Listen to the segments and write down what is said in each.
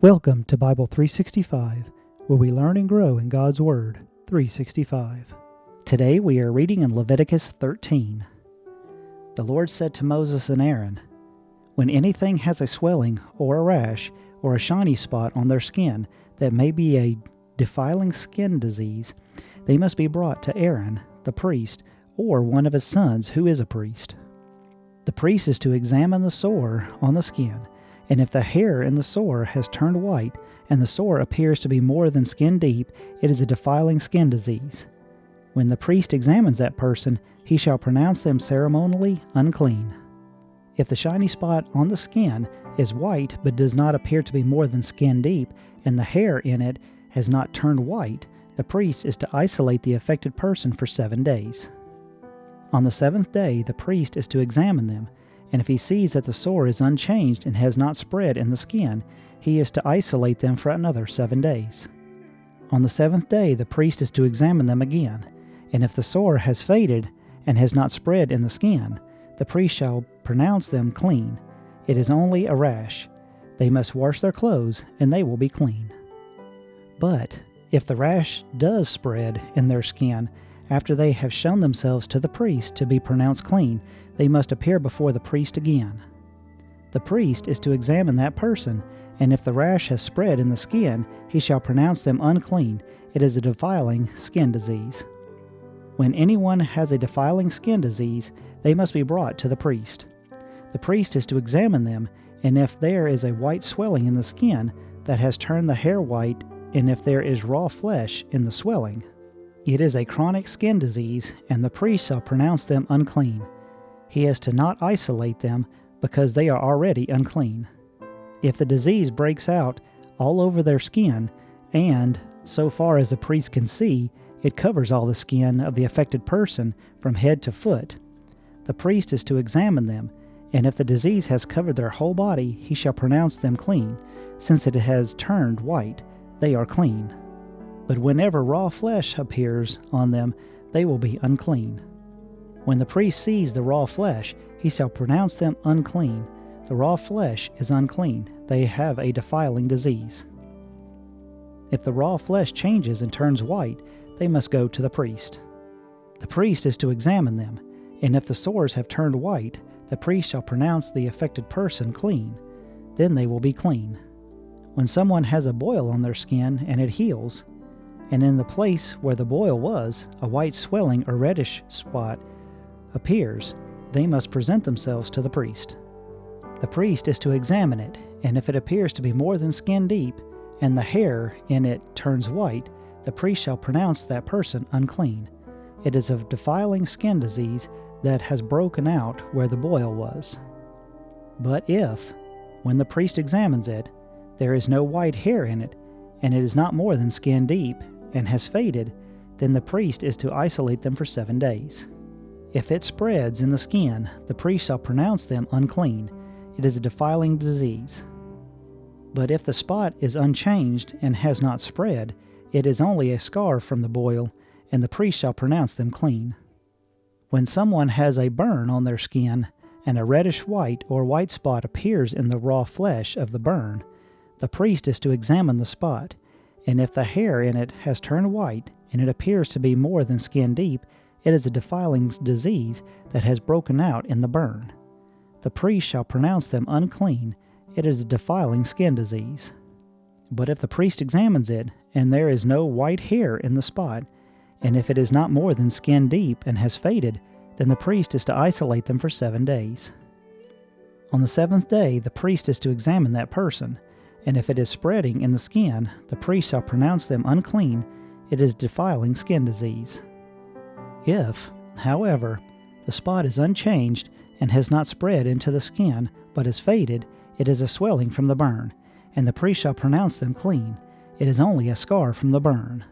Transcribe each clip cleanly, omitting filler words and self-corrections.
Welcome to Bible 365, where we learn and grow in God's Word 365. Today we are reading in Leviticus 13. The Lord said to Moses and Aaron, "When anything has a swelling or a rash or a shiny spot on their skin that may be a defiling skin disease, they must be brought to Aaron, the priest, or one of his sons who is a priest. The priest is to examine the sore on the skin, and if the hair in the sore has turned white, and the sore appears to be more than skin deep, it is a defiling skin disease. When the priest examines that person, he shall pronounce them ceremonially unclean. If the shiny spot on the skin is white but does not appear to be more than skin deep, and the hair in it has not turned white, the priest is to isolate the affected person for 7 days. On the seventh day the priest is to examine them, and if he sees that the sore is unchanged and has not spread in the skin, he is to isolate them for another 7 days. On the seventh day the priest is to examine them again, and if the sore has faded and has not spread in the skin, the priest shall pronounce them clean. It is only a rash. They must wash their clothes, and they will be clean. But if the rash does spread in their skin, after they have shown themselves to the priest to be pronounced clean, they must appear before the priest again. The priest is to examine that person, and if the rash has spread in the skin, he shall pronounce them unclean. It is a defiling skin disease. When anyone has a defiling skin disease, they must be brought to the priest. The priest is to examine them, and if there is a white swelling in the skin that has turned the hair white, and if there is raw flesh in the swelling, it is a chronic skin disease, and the priest shall pronounce them unclean. He is to not isolate them, because they are already unclean. If the disease breaks out all over their skin, and, so far as the priest can see, it covers all the skin of the affected person from head to foot, the priest is to examine them, and if the disease has covered their whole body, he shall pronounce them clean. Since it has turned white, they are clean. But whenever raw flesh appears on them, they will be unclean. When the priest sees the raw flesh, he shall pronounce them unclean. The raw flesh is unclean. They have a defiling disease. If the raw flesh changes and turns white, they must go to the priest. The priest is to examine them, and if the sores have turned white, the priest shall pronounce the affected person clean. Then they will be clean. When someone has a boil on their skin and it heals, and in the place where the boil was, a white swelling or reddish spot appears, they must present themselves to the priest. The priest is to examine it, and if it appears to be more than skin deep, and the hair in it turns white, the priest shall pronounce that person unclean. It is a defiling skin disease that has broken out where the boil was. But if, when the priest examines it, there is no white hair in it, and it is not more than skin deep, and has faded, then the priest is to isolate them for 7 days. If it spreads in the skin, the priest shall pronounce them unclean. It is a defiling disease. But if the spot is unchanged and has not spread, it is only a scar from the boil, and the priest shall pronounce them clean. When someone has a burn on their skin, and a reddish white or white spot appears in the raw flesh of the burn, the priest is to examine the spot, and if the hair in it has turned white, and it appears to be more than skin deep, it is a defiling disease that has broken out in the burn. The priest shall pronounce them unclean. It is a defiling skin disease. But if the priest examines it, and there is no white hair in the spot, and if it is not more than skin deep and has faded, then the priest is to isolate them for 7 days. On the seventh day the priest is to examine that person, and if it is spreading in the skin, the priest shall pronounce them unclean. It is defiling skin disease. If, however, the spot is unchanged and has not spread into the skin, but is faded, it is a swelling from the burn, and the priest shall pronounce them clean. It is only a scar from the burn.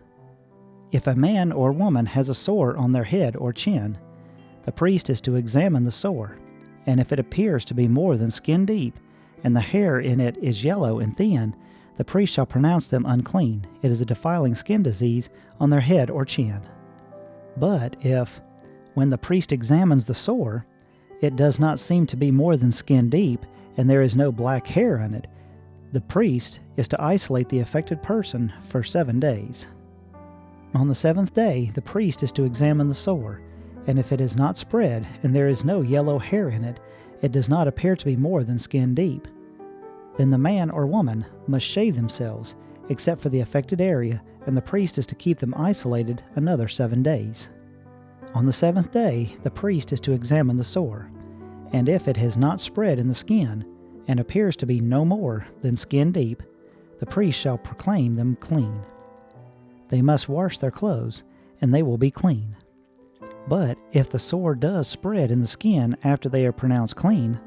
If a man or woman has a sore on their head or chin, the priest is to examine the sore, and if it appears to be more than skin deep, and the hair in it is yellow and thin, the priest shall pronounce them unclean. It is a defiling skin disease on their head or chin. But if, when the priest examines the sore, it does not seem to be more than skin deep, and there is no black hair in it, The priest is to isolate the affected person for 7 days. On the 7th day, the priest is to examine the sore, and if it is not spread and there is no yellow hair in it, it does not appear to be more than skin deep. Then the man or woman must shave themselves, except for the affected area, and the priest is to keep them isolated another 7 days. On the 7th day, the priest is to examine the sore, and if it has not spread in the skin, and appears to be no more than skin deep, the priest shall proclaim them clean. They must wash their clothes, and they will be clean. But if the sore does spread in the skin after they are pronounced clean,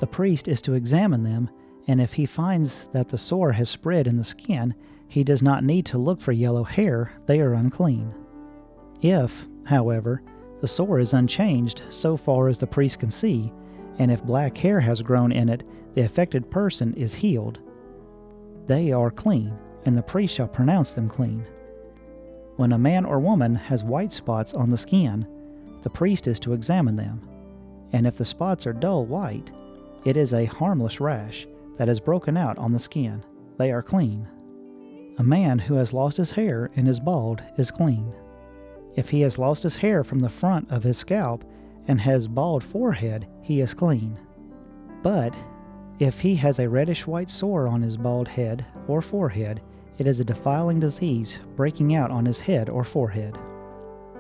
the priest is to examine them, and if he finds that the sore has spread in the skin, he does not need to look for yellow hair, they are unclean. If, however, the sore is unchanged so far as the priest can see, and if black hair has grown in it, the affected person is healed. They are clean, and the priest shall pronounce them clean. When a man or woman has white spots on the skin, the priest is to examine them, and if the spots are dull white, it is a harmless rash that has broken out on the skin. They are clean. A man who has lost his hair and is bald is clean. If he has lost his hair from the front of his scalp and has bald forehead, he is clean. But if he has a reddish-white sore on his bald head or forehead, it is a defiling disease breaking out on his head or forehead.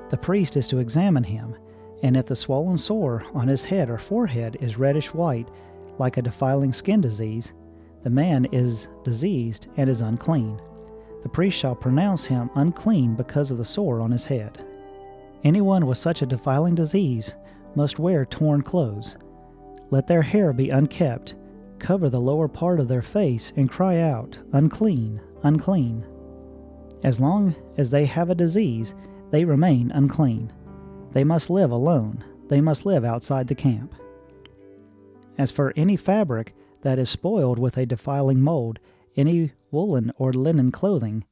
The priest is to examine him, and if the swollen sore on his head or forehead is reddish-white, like a defiling skin disease, the man is diseased and is unclean. The priest shall pronounce him unclean because of the sore on his head. Anyone with such a defiling disease must wear torn clothes. Let their hair be unkept, cover the lower part of their face, and cry out, "Unclean, unclean." As long as they have a disease, they remain unclean. They must live alone. They must live outside the camp. As for any fabric that is spoiled with a defiling mold, any woolen or linen clothing,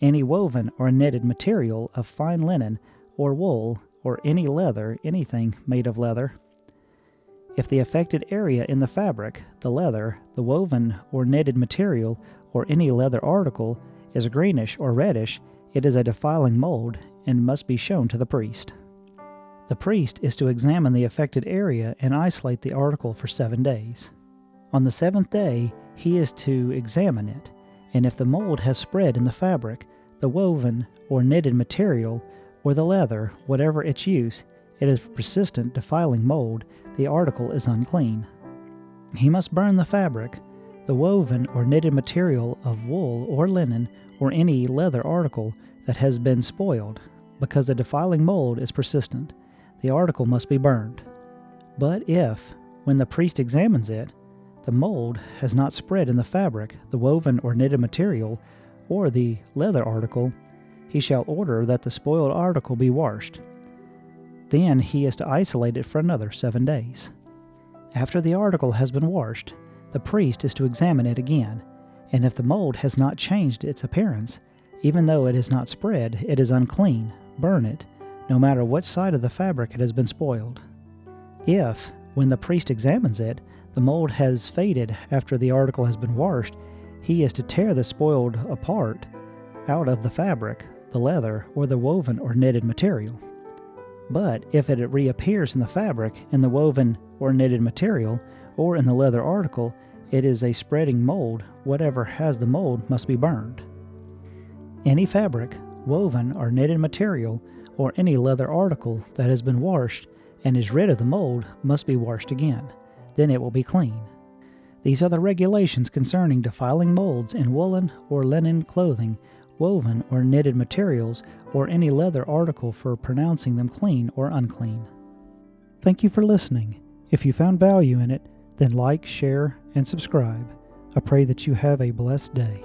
any woven or knitted material of fine linen or wool, or any leather, anything made of leather, if the affected area in the fabric, the leather, the woven or knitted material, or any leather article is greenish or reddish, it is a defiling mold and must be shown to the priest. The priest is to examine the affected area and isolate the article for 7 days. On the 7th day, he is to examine it, and if the mold has spread in the fabric, the woven or knitted material, or the leather, whatever its use, it is persistent defiling mold, the article is unclean. He must burn the fabric, the woven or knitted material of wool or linen, or any leather article that has been spoiled, because the defiling mold is persistent. The article must be burned. But if, when the priest examines it, the mold has not spread in the fabric, the woven or knitted material, or the leather article, he shall order that the spoiled article be washed. Then he is to isolate it for another 7 days. After the article has been washed, the priest is to examine it again, and if the mold has not changed its appearance, even though it is not spread, it is unclean, burn it, no matter what side of the fabric it has been spoiled. If, when the priest examines it, the mold has faded after the article has been washed, he is to tear the spoiled apart out of the fabric, the leather, or the woven or knitted material. But if it reappears in the fabric, in the woven or knitted material, or in the leather article, it is a spreading mold. Whatever has the mold must be burned. Any fabric, woven or knitted material, or any leather article that has been washed and is rid of the mold must be washed again. Then it will be clean. These are the regulations concerning defiling molds in woolen or linen clothing, woven or knitted materials, or any leather article for pronouncing them clean or unclean. Thank you for listening. If you found value in it, then like, share, and subscribe. I pray that you have a blessed day.